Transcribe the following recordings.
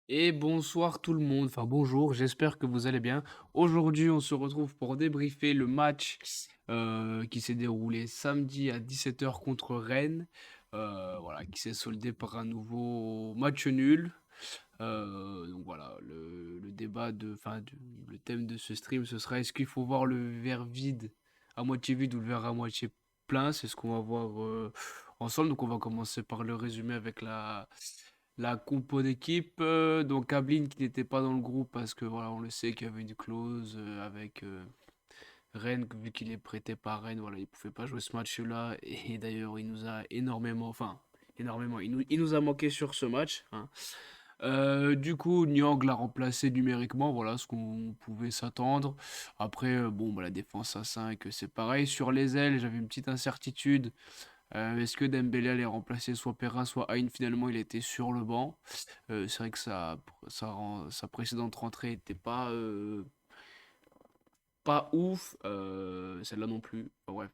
Et bonsoir tout le monde, enfin bonjour, j'espère que vous allez bien. Aujourd'hui, on se retrouve pour débriefer le match qui s'est déroulé samedi à 17 h contre Rennes, voilà, qui s'est soldé par un nouveau match nul. Donc voilà, le débat le thème de ce stream, ce sera est-ce qu'il faut voir le verre vide, à moitié vide ou le verre à moitié plein? C'est ce qu'on va voir ensemble. Donc on va commencer par le résumé avec la compo d'équipe. Donc Ablin qui n'était pas dans le groupe parce que voilà, on le sait qu'il y avait une clause avec Rennes, vu qu'il est prêté par Rennes, voilà, il pouvait pas jouer ce match-là. Et d'ailleurs, il nous a énormément, enfin, énormément, il nous a manqué sur ce match, hein. Du coup, Nyang l'a remplacé numériquement, voilà ce qu'on pouvait s'attendre. Après, bon, bah, la défense à 5 c'est pareil. Sur les ailes, j'avais une petite incertitude. Est-ce que Dembélé allait remplacer soit Perrin, soit Hein? Finalement, il était sur le banc. C'est vrai que sa précédente rentrée n'était pas ouf. Celle-là non plus. Enfin,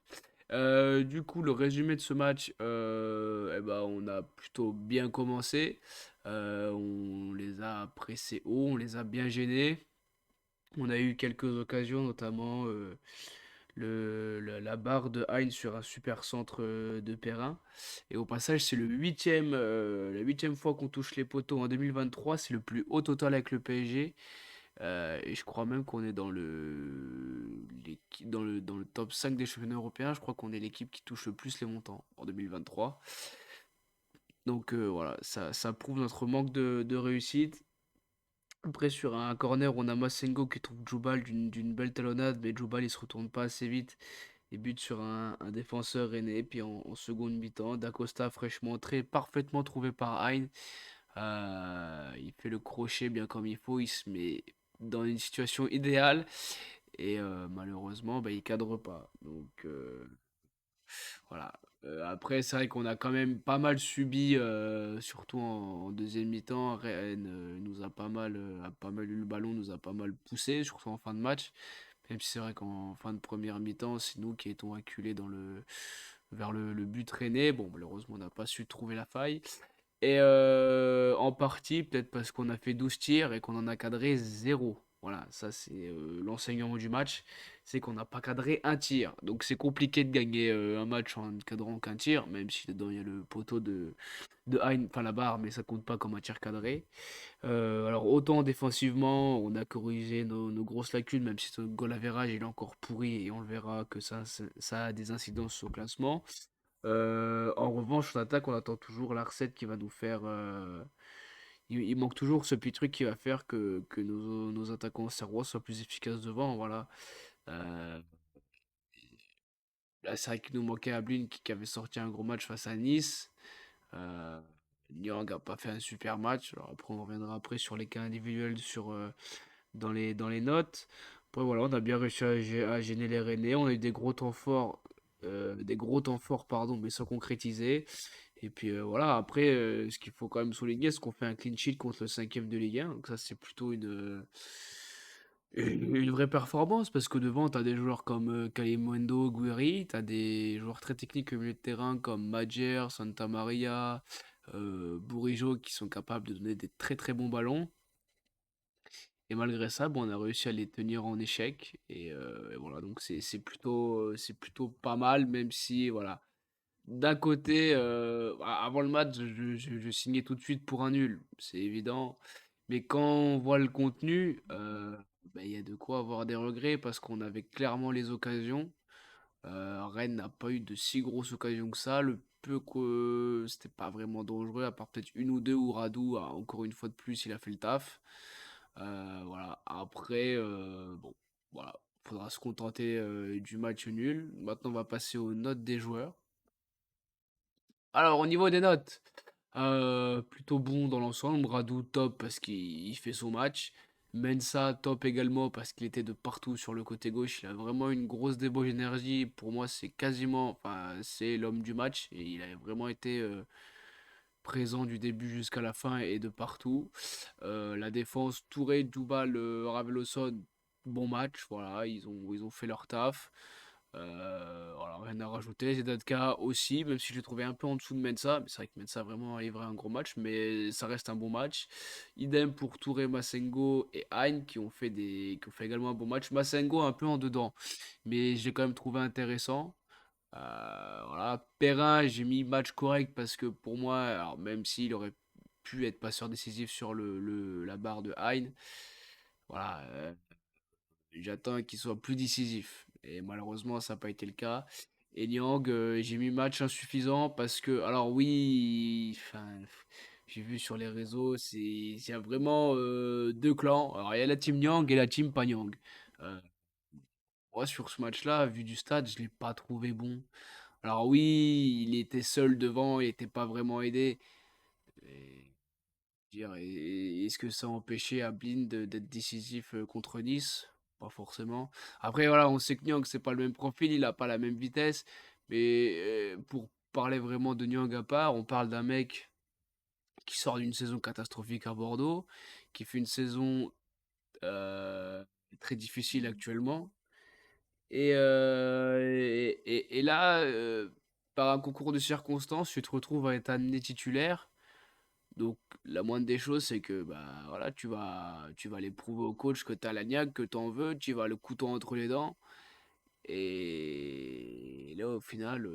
bref. Du coup, le résumé de ce match, eh ben, on a plutôt bien commencé. On les a pressés haut, on les a bien gênés. On a eu quelques occasions, notamment la barre de Heinz sur un super centre de Perrin. Et au passage, c'est la huitième fois qu'on touche les poteaux en 2023. C'est le plus haut total avec le PSG. Et je crois même qu'on est dans le top 5 des championnats européens. Je crois qu'on est l'équipe qui touche le plus les montants en 2023. Donc voilà, ça prouve notre manque de réussite. Après, sur un corner, on a Massengo qui trouve Djoubal d'une belle talonnade, mais Djoubal il se retourne pas assez vite et bute sur un défenseur rennais. Puis en seconde mi-temps, Dacosta fraîchement entré, parfaitement trouvé par Hein. Il fait le crochet bien comme il faut, il se met dans une situation idéale et malheureusement, bah, il cadre pas. Donc voilà. Après, c'est vrai qu'on a quand même pas mal subi, surtout en deuxième mi-temps. Rennes a pas mal eu le ballon, nous a pas mal poussé, surtout en fin de match. Même si c'est vrai qu'en fin de première mi-temps, c'est nous qui étions acculés vers le but rennais. Bon, malheureusement, on n'a pas su trouver la faille. Et en partie, peut-être parce qu'on a fait 12 tirs et qu'on en a cadré zéro. Voilà, ça c'est l'enseignement du match, c'est qu'on n'a pas cadré un tir. Donc c'est compliqué de gagner un match en ne cadrant qu'un tir, même si dedans il y a le poteau de Hein, enfin la barre, mais ça compte pas comme un tir cadré. Alors autant défensivement, on a corrigé nos grosses lacunes, même si ce goal average il est encore pourri et on le verra que ça a des incidences au classement. En revanche, en attaque, on attend toujours la recette qui va nous faire. Il manque toujours ce petit truc qui va faire que nos attaquants serrois soient plus efficaces devant. Voilà. Euh, Là, c'est vrai qu'il nous manquait Ablin qui avait sorti un gros match face à Nice. Euh, Nyang n'a pas fait un super match. Alors après, on reviendra après sur les cas individuels dans les notes. Après, voilà, on a bien réussi à gêner les Rennais. On a eu des gros temps forts, pardon, mais sans concrétiser. Et puis voilà, après, ce qu'il faut quand même souligner, c'est qu'on fait un clean sheet contre le cinquième de Ligue 1. Donc ça, c'est plutôt une vraie performance parce que devant, tu as des joueurs comme Kalimundo, Guiri, tu as des joueurs très techniques au milieu de terrain comme Majer, Santa Maria, Bourigeaud qui sont capables de donner des très très bons ballons. Et malgré ça, bon, on a réussi à les tenir en échec. Et voilà, donc c'est plutôt pas mal, même si, voilà. D'un côté, avant le match, je signais tout de suite pour un nul, c'est évident. Mais quand on voit le contenu, bah, il y a de quoi avoir des regrets parce qu'on avait clairement les occasions. Rennes n'a pas eu de si grosses occasions que ça. Le peu que c'était pas vraiment dangereux, à part peut-être une ou deux où Radou, encore une fois de plus, il a fait le taf. Voilà. Après, bon, voilà. Faudra se contenter du match nul. Maintenant, on va passer aux notes des joueurs. Alors, au niveau des notes, plutôt bon dans l'ensemble. Radou, top parce qu'il fait son match. Mensa, top également parce qu'il était de partout sur le côté gauche. Il a vraiment une grosse débauche d'énergie. Pour moi, enfin, c'est l'homme du match. Et il a vraiment été présent du début jusqu'à la fin et de partout. La défense, Touré, Djoubal, Raveloson, bon match. Voilà, ils ont fait leur taf. Voilà, rien à rajouter. Zedaka aussi, même si je l'ai trouvé un peu en dessous de Mensa. Mais c'est vrai que Mensa a vraiment livré un gros match, mais ça reste un bon match. Idem pour Touré, Massengo et Hein qui ont fait également un bon match. Massengo un peu en dedans, mais j'ai quand même trouvé intéressant. Voilà, Perrin, j'ai mis match correct parce que pour moi, alors même s'il aurait pu être passeur décisif sur la barre de Hein, voilà, j'attends qu'il soit plus décisif. Et malheureusement, ça n'a pas été le cas. Et Niang, j'ai mis match insuffisant parce que, alors oui, enfin, j'ai vu sur les réseaux, il y a vraiment deux clans. Alors il y a la team Niang et la team pas Niang. Euh, Moi, sur ce match-là, vu du stade, je l'ai pas trouvé bon. Alors oui, il était seul devant, il n'était pas vraiment aidé. Et, est-ce que ça a empêché Ablin d'être décisif contre Nice? Pas forcément. Après, voilà, on sait que Nyang, c'est pas le même profil, il a pas la même vitesse. Mais pour parler vraiment de Nyang à part, on parle d'un mec qui sort d'une saison catastrophique à Bordeaux, qui fait une saison euh, très difficile actuellement. Et là, par un concours de circonstances, tu te retrouves à être amené titulaire. Donc la moindre des choses, c'est que bah voilà, tu vas aller prouver au coach que tu as la niaque, que tu en veux, tu vas le couteau entre les dents. Et là, au final,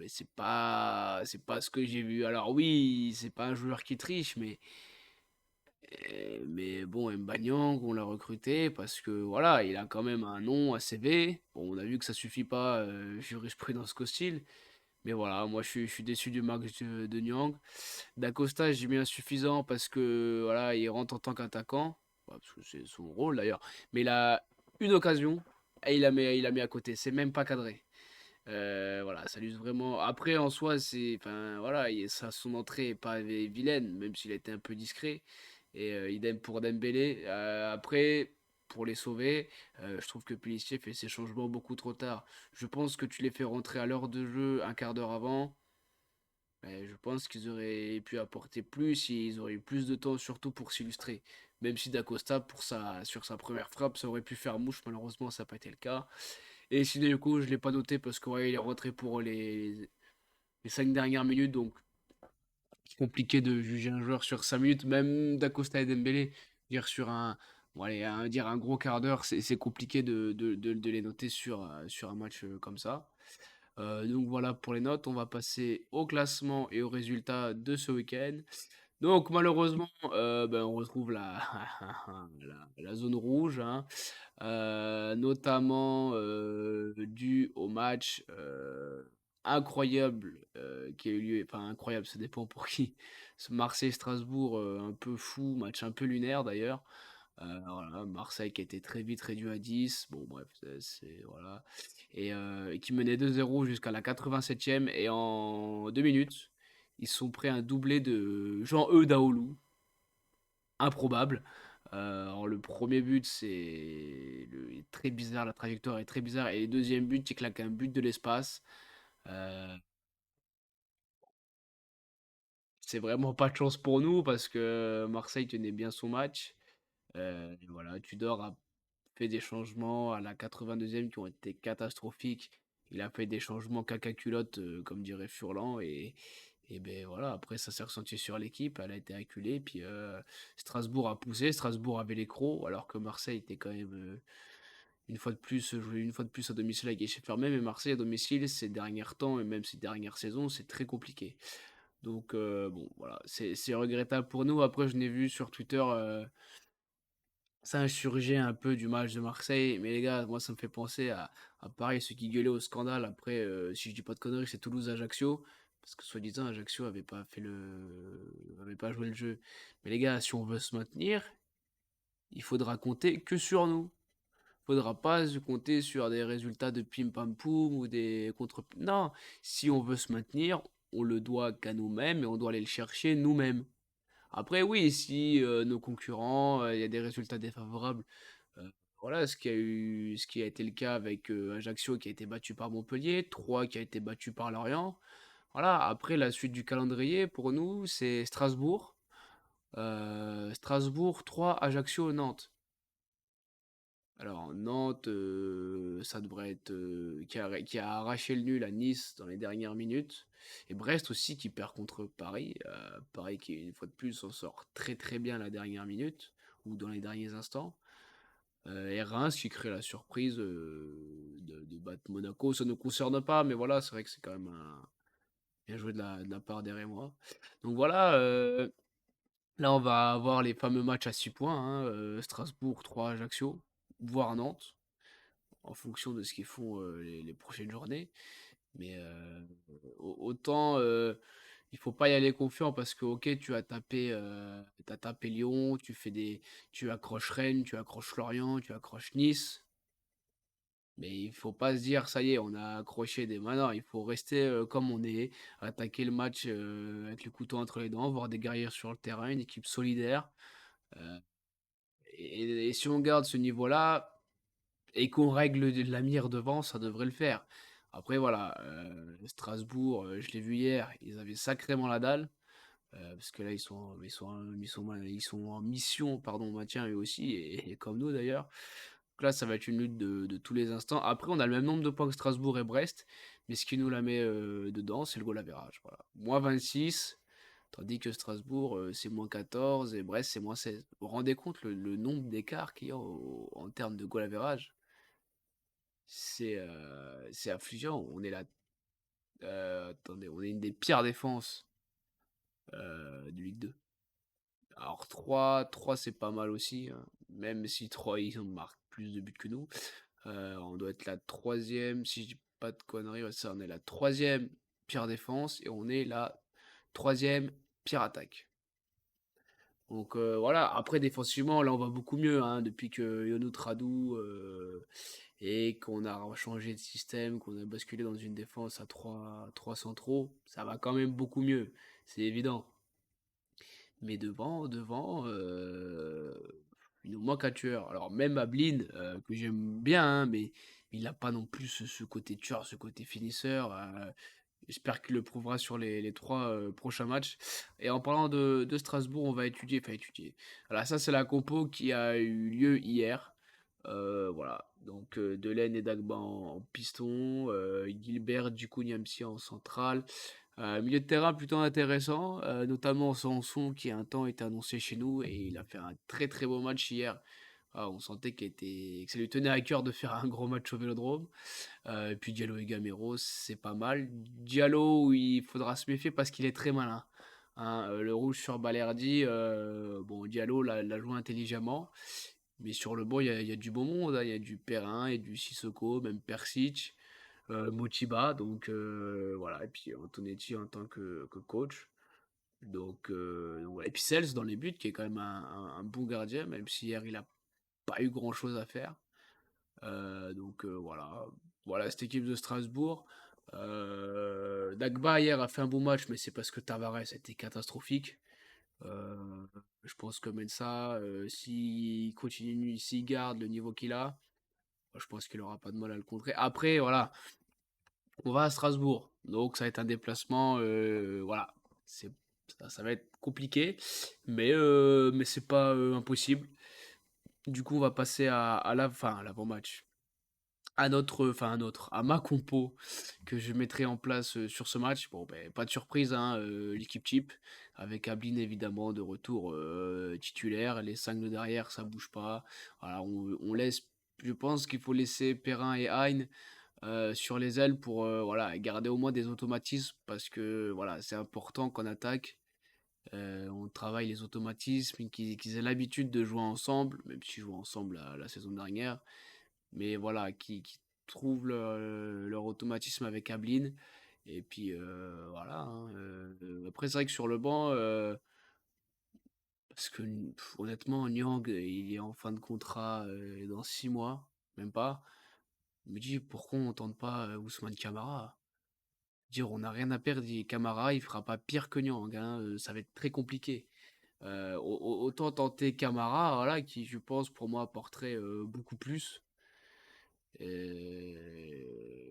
c'est pas ce que j'ai vu. Alors oui, c'est pas un joueur qui triche, mais bon, Mbanyang, on l'a recruté parce que voilà, il a quand même un nom, un CV. Bon, on a vu que ça suffit pas, jurisprudence hostile. Mais voilà, moi je suis déçu du match de Nyang. D'Acosta, j'ai mis insuffisant parce que voilà, il rentre en tant qu'attaquant. Parce que c'est son rôle d'ailleurs. Mais il a une occasion et il a mis à côté. C'est même pas cadré. Voilà, ça lui vraiment. Après, en soi, enfin, voilà, son entrée est pas vilaine, même s'il a été un peu discret. Et idem pour Dembélé. Après, pour les sauver, je trouve que Pulisic fait ses changements beaucoup trop tard. Je pense que tu les fais rentrer à l'heure de jeu un quart d'heure avant. Mais je pense qu'ils auraient pu apporter plus, et ils auraient eu plus de temps, surtout pour s'illustrer. Même si Dacosta, sur sa première frappe, ça aurait pu faire mouche, malheureusement, ça n'a pas été le cas. Et sinon, du coup, je ne l'ai pas noté parce qu'il ouais, il est rentré pour les 5 dernières minutes, donc c'est compliqué de juger un joueur sur 5 minutes, même Dacosta et Dembélé. Dire sur bon, allez, dire un gros quart d'heure, c'est compliqué de les noter sur un match comme ça. Donc voilà pour les notes, on va passer au classement et aux résultats de ce week-end. Donc malheureusement, ben, on retrouve la zone rouge, hein, notamment dû au match incroyable qui a eu lieu, enfin incroyable, ça dépend pour qui, ce Marseille-Strasbourg un peu fou, match un peu lunaire d'ailleurs. Voilà, Marseille qui a été très vite réduit à 10. Bon, bref, voilà. Et qui menait 2-0 jusqu'à la 87e. Et en 2 minutes, ils sont prêts à un doublé de Jean-Eudaoulou. Improbable. Alors, le premier but, est très bizarre. La trajectoire est très bizarre. Et le deuxième but, il claque un but de l'espace. Euh, c'est vraiment pas de chance pour nous parce que Marseille tenait bien son match. Voilà, Tudor a fait des changements à la 82e qui ont été catastrophiques. Il a fait des changements caca culotte, comme dirait Furlan. Et ben voilà, après ça s'est ressenti sur l'équipe, elle a été acculée. Puis Strasbourg a poussé, Strasbourg avait les crocs, alors que Marseille était quand même une fois de plus, joué une fois de plus à domicile à guichet fermé. Mais Marseille à domicile, ces derniers temps et même ces dernières saisons, c'est très compliqué. Donc bon, voilà, c'est regrettable pour nous. Après, je n'ai vu sur Twitter ça insurgeait un peu du match de Marseille. Mais les gars, moi, ça me fait penser à pareil, ceux qui gueulaient au scandale. Après, si je dis pas de conneries, c'est Toulouse-Ajaccio. Parce que soi-disant, Ajaccio avait pas joué le jeu. Mais les gars, si on veut se maintenir, il faudra compter que sur nous. Faudra pas se compter sur des résultats de pim pam poum ou des contre. Non, si on veut se maintenir, on le doit qu'à nous-mêmes et on doit aller le chercher nous-mêmes. Après, oui, si nos concurrents, il y a des résultats défavorables, euh, voilà ce qui a été le cas avec Ajaccio qui a été battu par Montpellier, 3 qui a été battu par Lorient. Voilà, après la suite du calendrier pour nous, c'est Strasbourg, 3, Ajaccio, Nantes. Alors Nantes, ça devrait être, qui a arraché le nul à Nice dans les dernières minutes et Brest aussi qui perd contre Paris, Paris qui une fois de plus s'en sort très, très bien à la dernière minute ou dans les derniers instants, et Reims qui crée la surprise, de battre Monaco. Ça ne nous concerne pas, mais voilà, c'est vrai que c'est quand même un bien joué de la part des Rémois. Donc voilà, là on va avoir les fameux matchs à 6 points, hein, Strasbourg, 3 Ajaccio, voire Nantes en fonction de ce qu'ils font les prochaines journées. Mais autant il faut pas y aller confiant parce que ok t'as tapé Lyon, tu accroches Rennes, tu accroches Lorient, tu accroches Nice. Mais il faut pas se dire ça y est, on a accroché des manants. Il faut rester comme on est, attaquer le match avec le couteau entre les dents, voir des guerriers sur le terrain, une équipe solidaire. euh, et si on garde ce niveau-là, et qu'on règle la mire devant, ça devrait le faire. Après, voilà, Strasbourg, je l'ai vu hier, ils avaient sacrément la dalle, parce que là, ils sont en mission, pardon, maintien eux aussi, et comme nous d'ailleurs. Donc là, ça va être une lutte de tous les instants. Après, on a le même nombre de points que Strasbourg et Brest, mais ce qui nous la met dedans, c'est le goal average. Voilà. -26, tandis que Strasbourg, c'est -14, et Brest, c'est -16. Vous vous rendez compte le nombre d'écarts qu'il y a en termes de goal average? C'est affligeant. On est là, attendez, on est une des pires défenses de Ligue 2. Alors 3 c'est pas mal aussi, hein, même si 3 ils marquent plus de buts que nous. On doit être la troisième, si je dis pas de conneries, ouais, ça, on est la troisième pire défense et on est la troisième pire attaque. Donc voilà, après défensivement, là on va beaucoup mieux hein, depuis que Yonou Tradou et qu'on a changé de système, qu'on a basculé dans une défense à trois centraux, ça va quand même beaucoup mieux, c'est évident. Mais devant, il nous manque un tueur. Alors même Ablin, que j'aime bien, hein, mais il n'a pas non plus ce côté tueur, ce côté finisseur. J'espère qu'il le prouvera sur les 3 prochains matchs. Et en parlant de Strasbourg, on va étudier. Alors ça, c'est la compo qui a eu lieu hier. Voilà, donc Delaine et Dagba en piston, Gilbert Dukuniamsi en centrale. Milieu de terrain plutôt intéressant, notamment Sanson qui a un temps été annoncé chez nous et il a fait un très très beau match hier. Ah, on sentait que ça lui tenait à cœur de faire un gros match au Vélodrome. Et puis Diallo et Gamero, c'est pas mal. Diallo, il faudra se méfier parce qu'il est très malin. Hein, le rouge sur Balerdi, bon, Diallo l'a joué intelligemment. Mais sur le banc, il y a du bon monde, hein. Il y a du Perrin et du Sissoko, même Persic, Motiba. Donc voilà. Et puis Antonetti en tant que coach. Donc voilà. Et puis Sels dans les buts, qui est quand même un bon gardien, même si hier il a pas eu grand chose à faire. Donc voilà. Voilà cette équipe de Strasbourg. Dagba hier a fait un bon match, mais c'est parce que Tavares était catastrophique. Euh, je pense que Mensa, s'il continue, s'il garde le niveau qu'il a, je pense qu'il aura pas de mal à le contrer. Après, voilà, on va à Strasbourg, donc ça va être un déplacement, voilà, c'est ça va être compliqué, mais c'est pas impossible. Du coup, on va passer à l'avant-match, à ma compo que je mettrai en place sur ce match. Bon, ben, pas de surprise, hein, l'équipe type, avec Ablin évidemment de retour titulaire. Les 5 de derrière, ça bouge pas. Voilà, on laisse, je pense qu'il faut laisser Perrin et Hein sur les ailes pour voilà, garder au moins des automatismes parce que voilà, c'est important qu'en attaque. On travaille les automatismes, qu'ils aient l'habitude de jouer ensemble, même s'ils jouent ensemble la saison dernière mais voilà, qui trouvent leur automatisme avec Ablin. Et puis voilà, hein, après, c'est vrai que sur le banc, parce que honnêtement, Nyang, il est en fin de contrat dans 6 mois, même pas. Je me dis pourquoi on tente pas Ousmane Camara? Dire on n'a rien à perdre, Camara, il fera pas pire que Nyang, hein, ça va être très compliqué. Autant tenter Camara, voilà, qui je pense pour moi apporterait beaucoup plus.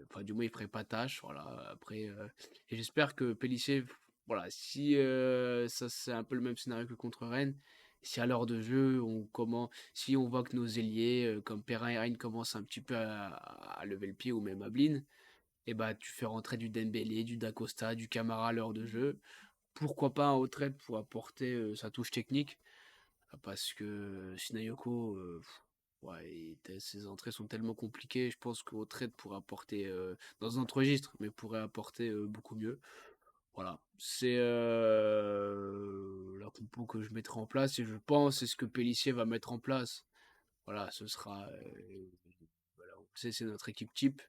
Enfin, du moins, il ferait pas tâche, voilà. Après, et j'espère que Pélissier, voilà, si ça c'est un peu le même scénario que contre Rennes, Si à l'heure de jeu, si on voit que nos ailiers, comme Perrin et Rein commencent un petit peu à lever le pied ou même Ablin, et bah, tu fais rentrer du Dembélé, du Dacosta, du Camara à l'heure de jeu. Pourquoi pas un Autrette pour apporter, sa touche technique? Parce que Sinayoko, ouais, ses entrées sont tellement compliquées, je pense qu'Autrette pourrait apporter, dans un autre registre, mais pourrait apporter, beaucoup mieux. Voilà, c'est la compo que je mettrai en place et je pense c'est ce que Pélissier va mettre en place. Voilà, ce sera, voilà, on sait, c'est notre équipe type.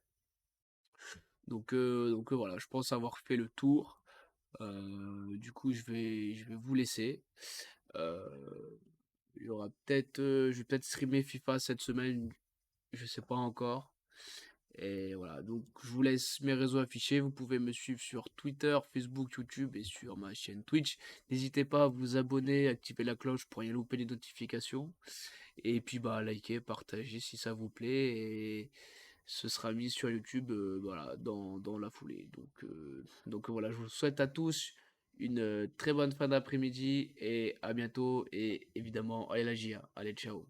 Donc voilà, je pense avoir fait le tour. Du coup, je vais vous laisser. Euh, il y aura peut-être, je vais peut-être streamer FIFA cette semaine, je sais pas encore. Et voilà, donc je vous laisse mes réseaux affichés. Vous pouvez me suivre sur Twitter, Facebook, YouTube et sur ma chaîne Twitch. N'hésitez pas à vous abonner, activer la cloche pour rien louper les notifications. Et puis bah liker, partager si ça vous plaît. Et ce sera mis sur YouTube voilà, dans la foulée. Donc voilà, je vous souhaite à tous une très bonne fin d'après-midi et à bientôt. Et évidemment, allez la GIA. Allez, ciao.